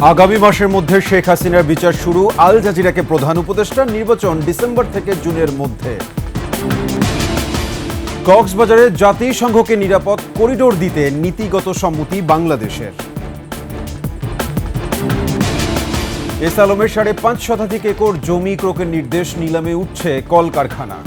আগামী মাসের মধ্যে শেখ হাসিনার বিচার শুরু। আল জাজিরাকে প্রধান উপদেষ্টা। নির্বাচন ডিসেম্বর থেকে জুনের মধ্যে। কক্সবাজারে জাতিসংঘকে নিরাপদ করিডোর দিতে নীতিগত সম্মতি বাংলাদেশের। এস আলমের ৫.৫ শতাধিক একর জমি ক্রয়ের নির্দেশ। নিলামে উঠছে কলকারখানা।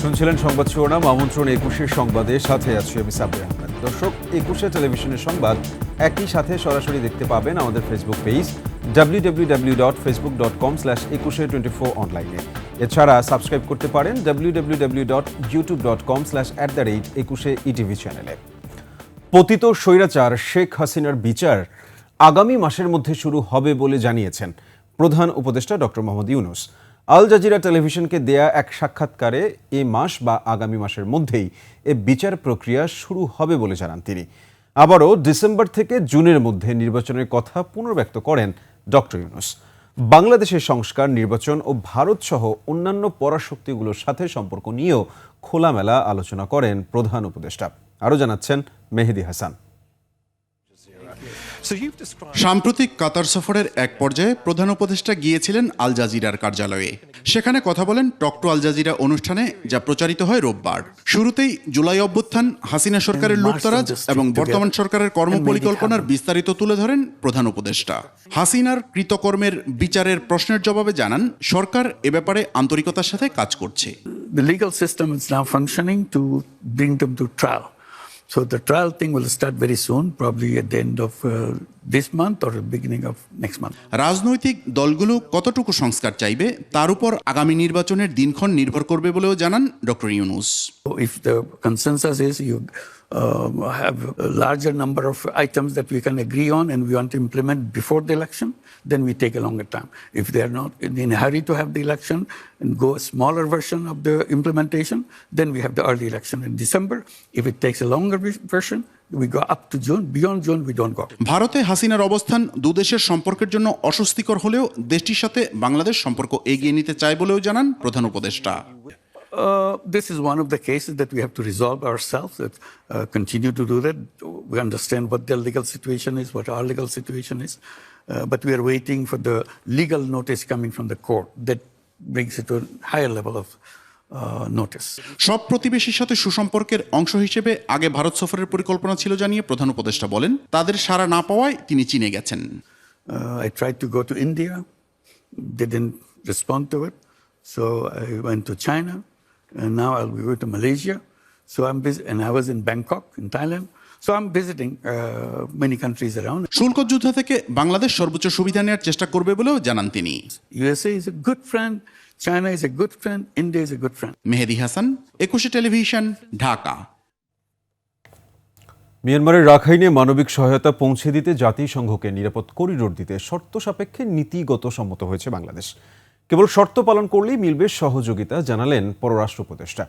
শুনছিলেন সংবাদ শিরোনাম। আমন্ত্রণ ২১ সংবাদে, সাথে আছি আমি সাব্বির আহমেদ। দর্শক, ২১ টেলিভিশনের সংবাদ একই সাথে সরাসরি দেখতে পাবেন আমাদের ফেসবুক পেজ www.facebook.com/2124 অনলাইনে। এছাড়া সাবস্ক্রাইব করতে পারেন www.youtube.com/@21etv চ্যানেলে। পতিত স্বৈরাচার শেখ হাসিনার বিচার আগামী মাসের মধ্যে শুরু হবে বলে জানিয়েছেন প্রধান উপদেষ্টা doctor Muhammad Yunus. Al Jazeera টেলিভিশনকে দেয়া এক সাক্ষাৎকারে এ মাস বা আগামী মাসের মধ্যেই এ বিচার প্রক্রিয়া শুরু হবে বলে জানান তিনি। আবারও ডিসেম্বর থেকে জুনের মধ্যে নির্বাচনের কথা পুনর্ব্যক্ত করেন ডক্টর ইউনূস। বাংলাদেশের সংস্কার, নির্বাচন ও ভারতসহ অন্যান্য পরাশক্তিগুলোর সাথে সম্পর্ক নিয়েও খোলামেলা আলোচনা করেন প্রধান উপদেষ্টা। আরও জানাচ্ছেন মেহেদী হাসান। সাম্প্রতিক কাতার সফরের এক পর্যায়ে প্রধান উপদেষ্টা গিয়েছিলেন আল জাজিরার কার্যালয়ে। সেখানে কথা বলেন টক টু আল জাজিরা অনুষ্ঠানে, যা প্রচারিত হয় রোববার। শুরুতেই জুলাই অভ্যুত্থান, হাসিনা সরকারের লুটতরাজ এবং বর্তমান সরকারের কর্মপরিকল্পনার বিস্তারিত তুলে ধরেন প্রধান উপদেষ্টা। হাসিনার কৃতকর্মের বিচারের প্রশ্নের জবাবে জানান, সরকার এ ব্যাপারে আন্তরিকতার সাথে কাজ করছে। The legal system is now functioning to bring them to trial. So the trial thing will start very soon, probably at the end of this month or the beginning of next month. রাজনৈতিক দলগুলো কতটুকু সংস্কার চাইবে তার উপর আগামী নির্বাচনের দিনক্ষণ নির্ভর করবে বলেও জানান doctor Yunus. So if the consensus is you have a larger number of items that we can agree on and we want to implement before the election, then we take a longer time. If they are not in a hurry to have the election and go a smaller version of the implementation, then we have the early election in December. If it takes a longer version, we go up to June. Beyond June, we don't go. ভারতে হাসিনার অবস্থান দুদেশের সম্পর্কের জন্য অস্বস্তিকর হলেও দেশটির সাথে বাংলাদেশ সম্পর্ক এগিয়ে নিতে চায় বলেও জানান প্রধান উপদেষ্টা। This is one of the cases that we have to resolve ourselves, that continue to do that. We understand what their legal situation is, what our legal situation is, but we are waiting for the legal notice coming from the court that brings it to a higher level of notice. সব প্রতিবেশীর সাথে সুসম্পর্কের অংশ হিসেবে আগে ভারত সফরের পরিকল্পনা ছিল জানিয়ে প্রধান উপদেষ্টা বলেন, তাদের সাড়া না পাওয়ায় তিনি চীনে গেছেন। I tried to go to India, they didn't respond to it, so I went to China, and now I'll be going to Malaysia. So I'm busy, and I was in Bangkok, in Thailand. So I'm visiting many countries around. শুল্ক যুদ্ধ থেকে বাংলাদেশ সর্বোচ্চ সুবিধা নেওয়ার চেষ্টা করবে বলেও জানান তিনি। USA is a good friend, China is a good friend, India is a good friend. Mehedi Hasan, ২১ television, Dhaka. মিয়ানমারের রাখাইনে মানবিক সহায়তা পৌঁছে দিতে জাতিসংঘকে নিরাপদ করিডোর দিতে শর্ত সাপেক্ষে নীতিগত সম্মত হয়েছে বাংলাদেশ। কেবল শর্ত পালন করলেই মিলবে সহযোগিতা, জানালেন পররাষ্ট্র উপদেষ্টা।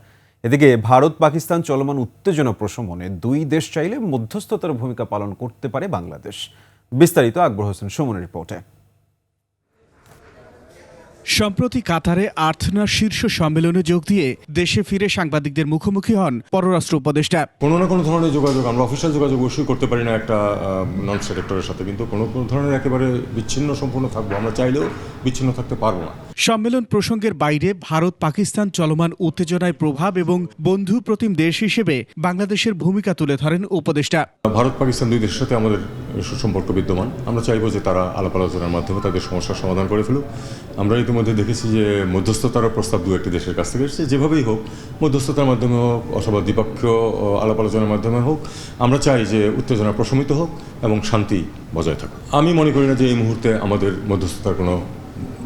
এদিকে ভারত পাকিস্তান চলমান উত্তেজনা প্রশমনে দুই দেশ চাইলে মধ্যস্থতার ভূমিকা পালন করতে পারে বাংলাদেশ। বিস্তারিত আকবর হোসেন সুমনের রিপোর্টে। সম্প্রতি কাতারে আর্থনার শীর্ষ সম্মেলনে যোগ দিয়ে দেশে ফিরে সাংবাদিকদের মুখোমুখি হন পররাষ্ট্র উপদেষ্টা। কোনো না কোনো ধরনের যোগাযোগ, আমরা অফিসিয়াল যোগাযোগ অবশ্যই করতে পারি না একটা নন স্টেট অ্যাক্টরের সাথে, কিন্তু কোনো ধরনের একেবারে বিচ্ছিন্ন সম্পূর্ণ থাকবো, আমরা চাইলেও বিচ্ছিন্ন থাকতে পারবো না। সম্মেলন প্রসঙ্গের বাইরে ভারত পাকিস্তান চলমান উত্তেজনায় প্রভাব এবং বন্ধু প্রতিম দেশ হিসেবে বাংলাদেশের ভূমিকা তুলে ধরেন উপদেষ্টা। ভারত পাকিস্তান দুই দেশের সাথে আমাদের সুসম্পর্ক বিদ্যমান। আমরা চাইবো যে তারা আলাপ আলোচনার মাধ্যমে তাদের সমস্যার সমাধান করে ফেলুক। আমরা ইতিমধ্যে দেখেছি যে মধ্যস্থতার প্রস্তাব দু একটি দেশের কাছ থেকে এসেছে। যেভাবেই হোক, মধ্যস্থতার মাধ্যমে হোক অথবা দ্বিপক্ষীয় আলাপ আলোচনার মাধ্যমে হোক, আমরা চাই যে উত্তেজনা প্রশমিত হোক এবং শান্তি বজায় থাকুক। আমি মনে করি না যে এই মুহূর্তে আমাদের মধ্যস্থতার কোনো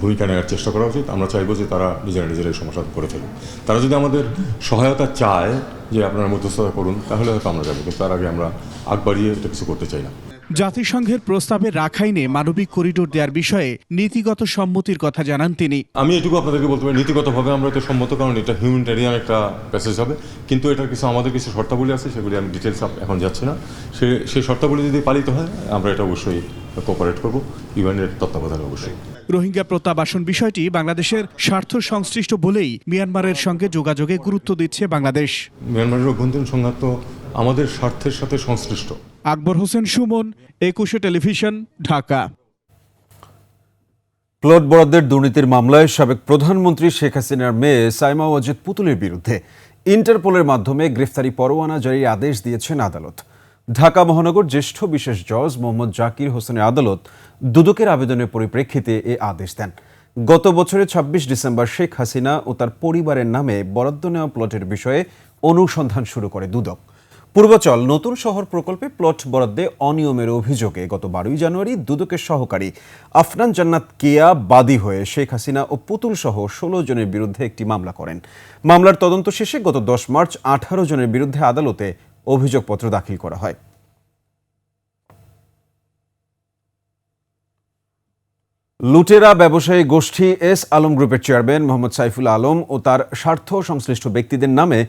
ভূমিকা নেওয়ার চেষ্টা করা উচিত। আমরা চাইবো যে তারা নিজেরাই সমস্যা করে ফেলুক। তারা যদি আমাদের সহায়তা চায় যে আপনারা মধ্যস্থতা করুন, তাহলে হয়তো আমরা যাবো, কিন্তু তার আগে আমরা আগ বাড়িয়ে এটা কিছু করতে চাই না। জাতিসংঘের প্রস্তাবে রাখাইনে মানবিক করিডোর দেওয়ার বিষয়ে নীতিগত সম্মতির কথা জানান তিনি। আমি এটুকু আপনাদেরকে বলতে পারি, নীতিগতভাবে আমরা এটা সম্মত, কারণ এটা হিউম্যানিটেরিয়ান একটা প্যাসেজ হবে, কিন্তু এটার আমাদের কিছু শর্তাবলী আছে, সেগুলি আমি ডিটেলস এখন যাচ্ছি না। সেই শর্তাবলী যদি পালিত হয় আমরা এটা অবশ্যই কোঅপারেট করবো, ইউএনের তত্ত্বাবধানে অবশ্যই। রোহিঙ্গা প্রত্যাবাসন বিষয়টি বাংলাদেশের স্বার্থ সংশ্লিষ্ট বলেই মিয়ানমারের সঙ্গে যোগাযোগে গুরুত্ব দিচ্ছে বাংলাদেশ। মিয়ানমারের অভ্যন্তরীণ সংঘাত তো আমাদের স্বার্থের সাথে সংশ্লিষ্ট। আকবর হোসেন সুমন, 21 টেলিভিশন, ঢাকা। প্লট বরাদ্দের দুর্নীতির মামলায় সাবেক প্রধানমন্ত্রী শেখ হাসিনার মেয়ে সাইমা ওয়াজেদ পুতুলের বিরুদ্ধে ইন্টারপোলের মাধ্যমে গ্রেফতারি পরোয়ানা জারির আদেশ দিয়েছেন আদালত। ঢাকা মহানগর জ্যেষ্ঠ বিশেষ জজ মোহাম্মদ জাকির হোসেনের আদালত দুদকের আবেদনের পরিপ্রেক্ষিতে এ আদেশ দেন। গত বছরের 26 ডিসেম্বর শেখ হাসিনা ও তার পরিবারের নামে বরাদ্দ নেওয়া প্লটের বিষয়ে অনুসন্ধান শুরু করে দুদক। পূর্বাচল নতুন শহর প্রকল্পে প্লট বরাদ্দে অনিয়মের অভিযোগে গত 12 জানুয়ারি দুদকের সহকারী আফনান জান্নাত কেয়া বাদী হয়ে শেখ হাসিনা ও পুতুল সহ 16 জনের বিরুদ্ধে একটি মামলা করেন। মামলার তদন্ত শেষে গত 10 মার্চ 18 জনের বিরুদ্ধে আদালতে অভিযোগপত্র দাখিল করা হয়। লুটেরা ব্যবসায়ী গোষ্ঠী এস আলম গ্রুপের চেয়ারম্যান মোহাম্মদ সাইফুল আলম ও তার স্বার্থ সংশ্লিষ্ট ব্যক্তিদের নামে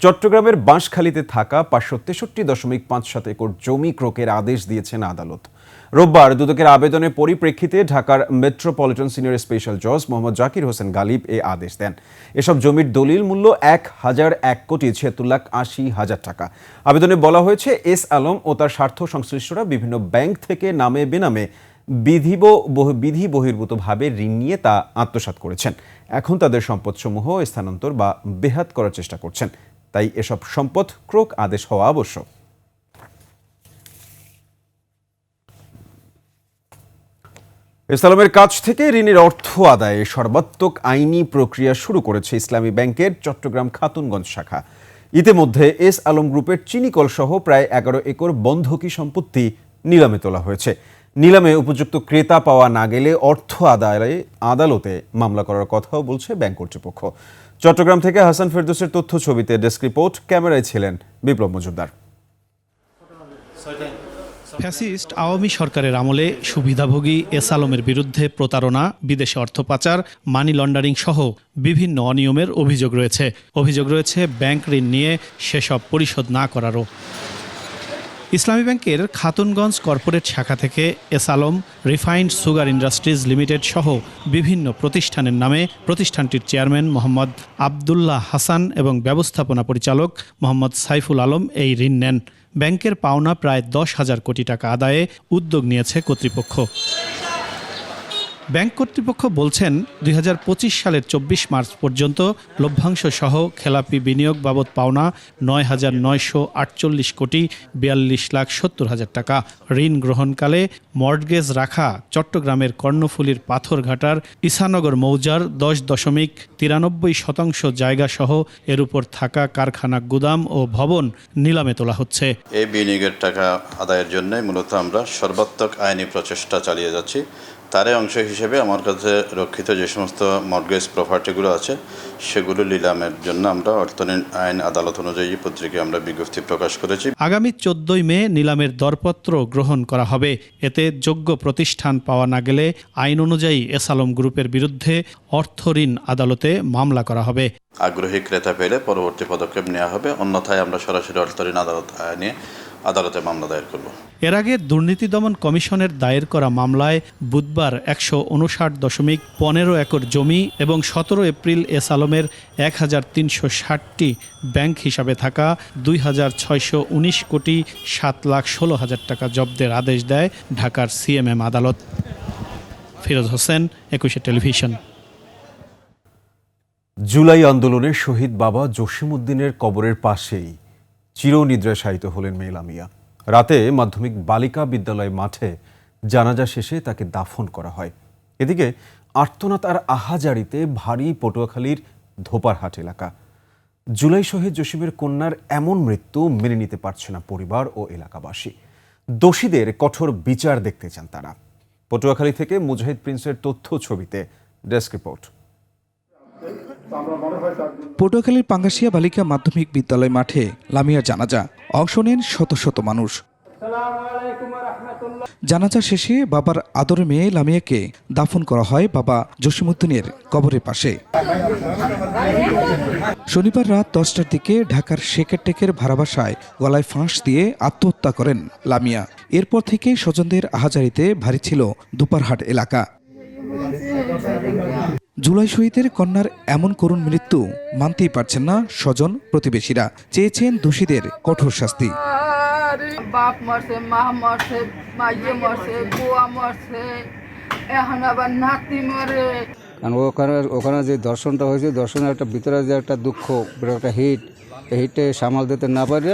চট্টগ্রামের বাঁশখালীতে থাকা 563.57 একর জমি ক্রয়ের আদেশ দিয়েছেন আদালত। রোববার দুদকের আবেদনের পরিপ্রেক্ষিতে ঢাকার মেট্রোপলিটন সিনিয়র স্পেশাল জজ মোহাম্মদ জাকির হোসেন গালিব এ আদেশ দেন। এসব জমির দলিল মূল্য 1,01,76,80,000 টাকা। আবেদনে বলা হয়েছে, এস আলম ও তার স্বার্থ সংশ্লিষ্টরা বিভিন্ন ব্যাংক থেকে নামে বেনামে বিধি বহির্ভূতভাবে ঋণ নিয়ে তা আত্মসাৎ করেছেন। এখন তাদের সম্পদসমূহ স্থানান্তর বা বেহাত করার চেষ্টা করছেন। তাই এসব সম্পদ ক্রোক আদেশ হওয়া আবশ্যক। ইসলামের কাছ থেকে ঋণের অর্থ আদায়ে সর্বাত্মক আইনি প্রক্রিয়া শুরু করেছে ইসলামী ব্যাংকের চট্টগ্রাম খাতুনগঞ্জ শাখা। ইতিমধ্যে এস আলম গ্রুপের চিনিকল সহ প্রায় 11 একর বন্ধকি সম্পত্তি নিলামে তোলা হয়েছে। নিলামে উপযুক্ত ক্রেতা পাওয়া না গেলে অর্থ আদায়ে আদালতে মামলা করার কথাও বলছে ব্যাংক কর্তৃপক্ষ। চট্টগ্রাম থেকে হাসান ফেরদৌসের তথ্য ছবিতে ডেস্ক রিপোর্ট, ক্যামেরায় ছিলেন বিপ্লব মজুমদার। ফ্যাসিস্ট আওয়ামী সরকারের আমলে সুবিধাভোগী এস আলমের বিরুদ্ধে প্রতারণা, বিদেশে অর্থ পাচার, মানি লন্ডারিং সহ বিভিন্ন অনিয়মের অভিযোগ রয়েছে ব্যাংক ঋণ নিয়ে সেসব পরিশোধ না করারও। ইসলামী ব্যাংকের খাতুনগঞ্জ কর্পোরেট শাখা থেকে S Alam refined sugar industries limited সহ বিভিন্ন প্রতিষ্ঠানের নামে প্রতিষ্ঠানটির চেয়ারম্যান মোহাম্মদ আবদুল্লাহ হাসান এবং ব্যবস্থাপনা পরিচালক মোহাম্মদ সাইফুল আলম এই ঋণ নেন। ব্যাংকের পাওনা প্রায় 10,000 কোটি টাকা আদায়ে উদ্যোগ নিয়েছে কর্তৃপক্ষ। ব্যাংক কর্তৃপক্ষ বলছেন, 2025 সালের 24 মার্চ পর্যন্ত লভ্যাংশ সহ খেলাপি বিনিয়োগ বাবদ পাওনা 9,948 কোটি 42,70,000 টাকা। ঋণ গ্রহণকালে মর্টগেজ রাখা চট্টগ্রামের কর্ণফুলীর পাথরঘাটার ঈসানগর মৌজার 10.93% জায়গা সহ এর উপর থাকা কারখানা, গুদাম ও ভবন নিলামে তোলা হচ্ছে। এই বিনিয়োগের টাকা আদায়ের জন্য মূলত আমরা সর্বাত্মক আইনি প্রচেষ্টা চালিয়ে যাচ্ছি। তারই অংশ হিসেবে আমার কাছে রক্ষিত যে সমস্ত মর্টগেজ প্রপার্টিগুলো আছে সেগুলো নিলামের জন্য আমরা অর্থনীতি আইন আদালত অনুযায়ী পত্রিকায় আমরা বিজ্ঞপ্তি প্রকাশ করেছি। আগামী 14 মে নিলামের দরপত্র গ্রহণ করা হবে। এতে যোগ্য প্রতিষ্ঠান পাওয়া না গেলে আইন অনুযায়ী এস আলম গ্রুপের বিরুদ্ধে অর্থ ঋণ আদালতে মামলা করা হবে। আগ্রহী ক্রেতা পেলে পরবর্তী পদক্ষেপ নেওয়া হবে, অন্যথায় আমরা সরাসরি অর্থ ঋণ আদালতে মামলা দায়ের করব। এর আগে দুর্নীতি দমন কমিশনের দায়ের করা মামলায় বুধবার 159.15 একর জমি এবং 17 এপ্রিল এস আলমের 1,360টি ব্যাংক হিসাবে থাকা 2,619 কোটি 7,16,000 টাকা জব্দের আদেশ দেয় ঢাকার সিএমএম আদালত। ফিরোজ হোসেন, 21 টেলিভিশন। জুলাই আন্দোলনে শহীদ বাবা জসিমউদ্দিনের কবরের পাশেই চিরনিদ্রায় শায়িত হলেন মেয়ে লামিয়া। রাতে মাধ্যমিক বালিকা বিদ্যালয় মাঠে জানাজা শেষে তাকে দাফন করা হয়। এদিকে আর্তনাদ আর আহাজারিতে ভারী পটুয়াখালীর ধোপারহাট এলাকা। জুলাই শহীদ জসিমের কন্যার এমন মৃত্যু মেনে নিতে পারছে না পরিবার ও এলাকাবাসী। দোষীদের কঠোর বিচার দেখতে চান তারা। পটুয়াখালী থেকে মুজাহিদ প্রিন্সের তথ্য ছবিতে ডেস্ক রিপোর্ট। পটুয়াখালীর পাঙ্গাসিয়া বালিকা মাধ্যমিক বিদ্যালয় মাঠে লামিয়ার জানাজা। অংশ নেন শত শত মানুষ। জানাজা শেষে বাবার আদরের মেয়ে লামিয়াকে দাফন করা হয় বাবা জসিমউদ্দিনের কবরের পাশে। শনিবার রাত 10টার দিকে ঢাকার শেখেরটেকের ভাড়া বাসায় গলায় ফাঁস দিয়ে আত্মহত্যা করেন লামিয়া। এরপর থেকে স্বজনদের আহাজারিতে ভারী ছিল দুপারহাট এলাকা। জুলাই শহীদের কন্যার এমন করুণ মৃত্যু মানতেই পারছেন না স্বজন প্রতিবেশীরা, চেয়েছেন দোষীদের কঠোর শাস্তি। বাপ মরছে, মা মরছে, মাইয়ে মরছে, বুয়া মরছে, এখন আবার নাতি মরে। কারণ ওখানে যে দর্শনটা হয়েছে, দর্শনের একটা ভিতরে যে একটা দুঃখ, একটা হিটে সামাল দিতে না পারে,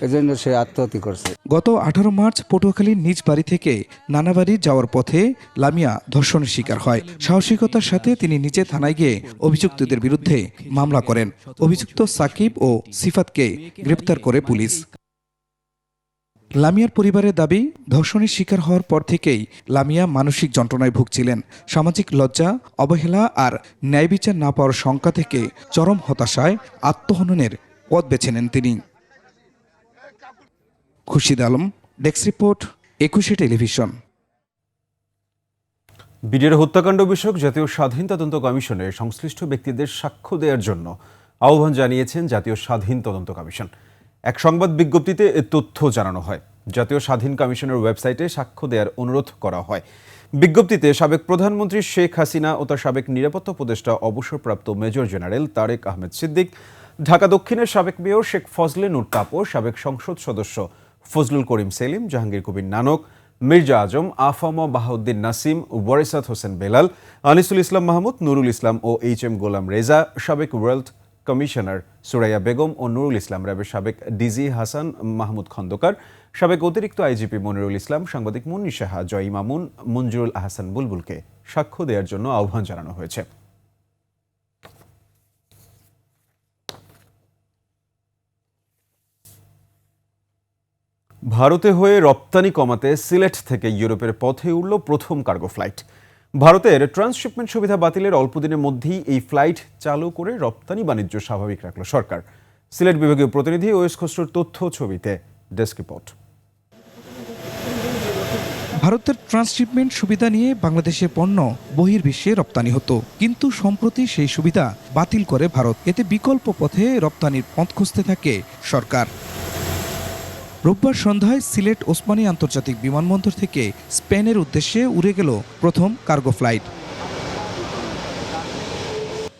এজন্য সে আত্মহত্যা করছে। গত 18 মার্চ পটুয়াখালীর নিজ বাড়ি থেকে নানা বাড়ি যাওয়ার পথে লামিয়া ধর্ষণের শিকার হয়। সাহসিকতার সাথে তিনি নিজে থানায় গিয়ে অভিযুক্তদের বিরুদ্ধে মামলা করেন। অভিযুক্ত সাকিব ও সিফাতকে গ্রেপ্তার করে পুলিশ। লামিয়ার পরিবারের দাবি, ধর্ষণের শিকার হওয়ার পর থেকেই লামিয়া মানসিক যন্ত্রণায় ভুগছিলেন। সামাজিক লজ্জা, অবহেলা আর ন্যায় বিচার না পাওয়ার শঙ্কা থেকে চরম হতাশায় আত্মহননের পথ বেছে নেন তিনি। Khurshid Alam, desk report, 21 television. BDR হত্যাকাণ্ড বিষয়ক জাতীয় স্বাধীন তদন্ত কমিশনে সংশ্লিষ্ট ব্যক্তিদের সাক্ষ্য দেওয়ার জন্য আহ্বান জানিয়েছেন জাতীয় স্বাধীন তদন্ত কমিশন। এক সংবাদ বিজ্ঞপ্তিতে এ তথ্য জানানো হয়। জাতীয় স্বাধীন কমিশনের ওয়েবসাইটে সাক্ষ্য দেওয়ার অনুরোধ করা হয়। বিজ্ঞপ্তিতে সাবেক প্রধানমন্ত্রী শেখ হাসিনা ও তার সাবেক নিরাপত্তা উপদেষ্টা অবসরপ্রাপ্ত মেজর জেনারেল তারেক আহমেদ সিদ্দিক, ঢাকা দক্ষিণের সাবেক মেয়র শেখ ফজলে নূর তাপস, সাবেক সংসদ সদস্য ফজলুল করিম সেলিম, জাহাঙ্গীর কবির নানক, মির্জা আজম, আফামা বাহাউদ্দিন নাসিম, ওয়ারিসাত হোসেন বেলাল, আনিসুল ইসলাম মাহমুদ, নুরুল ইসলাম ও এইচ.এম. গোলাম রেজা, সাবেক ওয়ার্ল্ড কমিশনার সুরাইয়া বেগম ও নুরুল ইসলাম, র্যাবের সাবেক ডিজি হাসান মাহমুদ খন্দকার, সাবেক অতিরিক্ত আইজিপি মনিরুল ইসলাম, সাংবাদিক মুন্নি সাহা, জয় মামুন, মঞ্জুরুল আহসান বুলবুলকে সাক্ষ্য দেওয়ার জন্য আহ্বান জানানো হয়েছে। ভারতে হয়ে রপ্তানি কমাতে সিলেট থেকে ইউরোপের পথে উঠল প্রথম কার্গো ফ্লাইট। ভারতের ট্রান্সশিপমেন্ট সুবিধা বাতিলের অল্প দিনের মধ্যেই এই ফ্লাইট চালু করে রপ্তানি বাণিজ্য স্বাভাবিক রাখল সরকার। সিলেট বিভাগীয় প্রতিনিধি ওয়েস খসরুর তথ্য ছবিতে ডেস্ক রিপোর্ট। ভারতের ট্রান্সশিপমেন্ট সুবিধা নিয়ে বাংলাদেশের পণ্য বহির্বিশ্বে রপ্তানি হতো, কিন্তু সম্প্রতি সেই সুবিধা বাতিল করে ভারত। এতে বিকল্প পথে রপ্তানির পথ খুঁজতে থাকে সরকার। রোববার সন্ধ্যায় সিলেট ওসমানী আন্তর্জাতিক বিমানবন্দর থেকে স্পেনের উদ্দেশ্যে উড়ে গেল প্রথম কার্গো ফ্লাইট।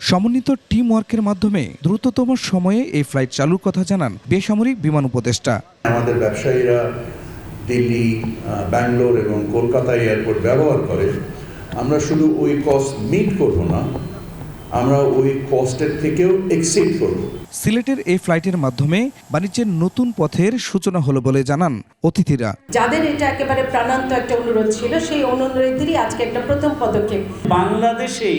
সমন্বিত টিম ওয়ার্কের মাধ্যমে দ্রুততম সময়ে এই ফ্লাইট চালুর কথা জানান বেসামরিক বিমান উপদেষ্টা। আমাদের ব্যবসায়ীরা দিল্লি, ব্যাঙ্গালোর এবং কলকাতা এয়ারপোর্ট ব্যবহার করে। আমরা শুধু ওই কস্ট মিট করব না, আমরা ওই কস্টের থেকেও এক্সিড করব। সিলেটের এই ফ্লাইটের মাধ্যমে বাণিজ্যের নতুন পথের সূচনা হলো বলে জানান অতিথিরা। যাদের এটা একেবারে প্রাণান্ত একটা অনুরোধ ছিল, সেই অনুরোধেরই আজকে একটা প্রথম পদক্ষেপ। বাংলাদেশেই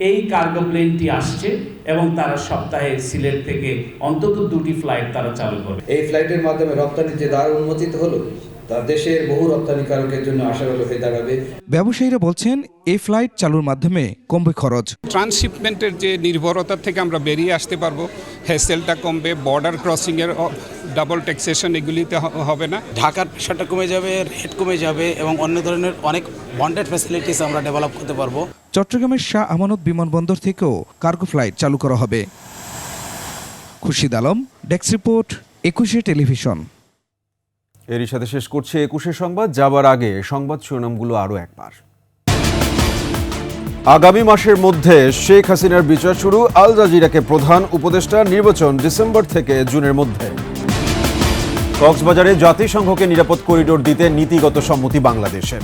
এই কার্গো প্লেনটি আসছে এবং তারা সপ্তাহে সিলেট থেকে অন্তত 2টি ফ্লাইট তারা চালু করবে। এই ফ্লাইটের মাধ্যমে রপ্তানির যে দ্বার উন্মোচিত হলো, তা দেশের বহু রপ্তানিকারকের জন্য আশাবাদী হয়ে দাঁড়াবে। ব্যবসায়ীরা বলছেন এই ফ্লাইট চালুর মাধ্যমে কমবে খরচ। ট্রান্সশিপমেন্টের যে নির্ভরতা থেকে আমরা বেরিয়ে আসতে পারবো, হ্যাসেলটা কমবে, বর্ডার ক্রসিংয়ের ডাবল ট্যাক্সেশন এগুলিতে হবে না। ঢাকার প্রেশারটা কমে যাবে, রেট কমে যাবে এবং অন্য ধরনের অনেক বন্ডেড ফ্যাসিলিটিস আমরা ডেভেলপ করতে পারবো। চট্টগ্রামের শাহ আমানত বিমানবন্দর থেকেও কার্গো ফ্লাইট চালু করা হবে। Khurshid Alam, desk report, 21 television. এরই সাথে শেষ করছে 21 সংবাদ। যাবার আগে সংবাদ শিরোনামগুলো আরও একবার। আগামী মাসের মধ্যে শেখ হাসিনার বিচার শুরু, আল জাজিরাকে প্রধান উপদেষ্টা, নির্বাচন ডিসেম্বর থেকে জুনের মধ্যে। কক্সবাজারে জাতিসংঘকে নিরাপদ করিডোর দিতে নীতিগত সম্মতি বাংলাদেশের।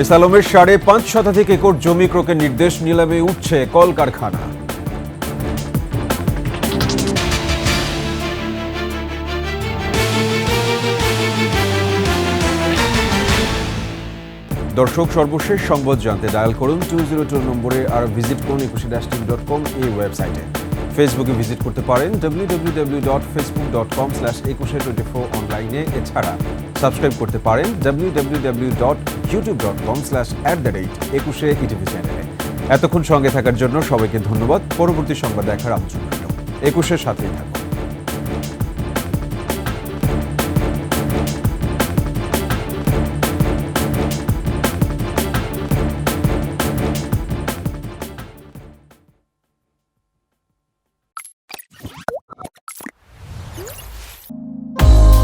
এস আলমের 5.5 শতাধিক একর জমি ক্রয়ের নির্দেশ, নিলামে উঠছে কলকারখানা। দর্শক, সর্বশেষ সংবাদ জানতে ডায়াল করুন 202 নম্বরে আর ভিজিট করুন 21-tv.com এই ওয়েবসাইটে। ফেসবুকে ভিজিট করতে পারেন www.facebook.com/2124 অনলাইনে। এছাড়া সাবস্ক্রাইব করতে পারেন www.youtube.com/@21etv চ্যানেলে। এতক্ষণ সঙ্গে থাকার জন্য সবাইকে ধন্যবাদ। পরবর্তী সংবাদ দেখার আমন্ত্রণ রইল। 21-এর সাথেই থাকুন।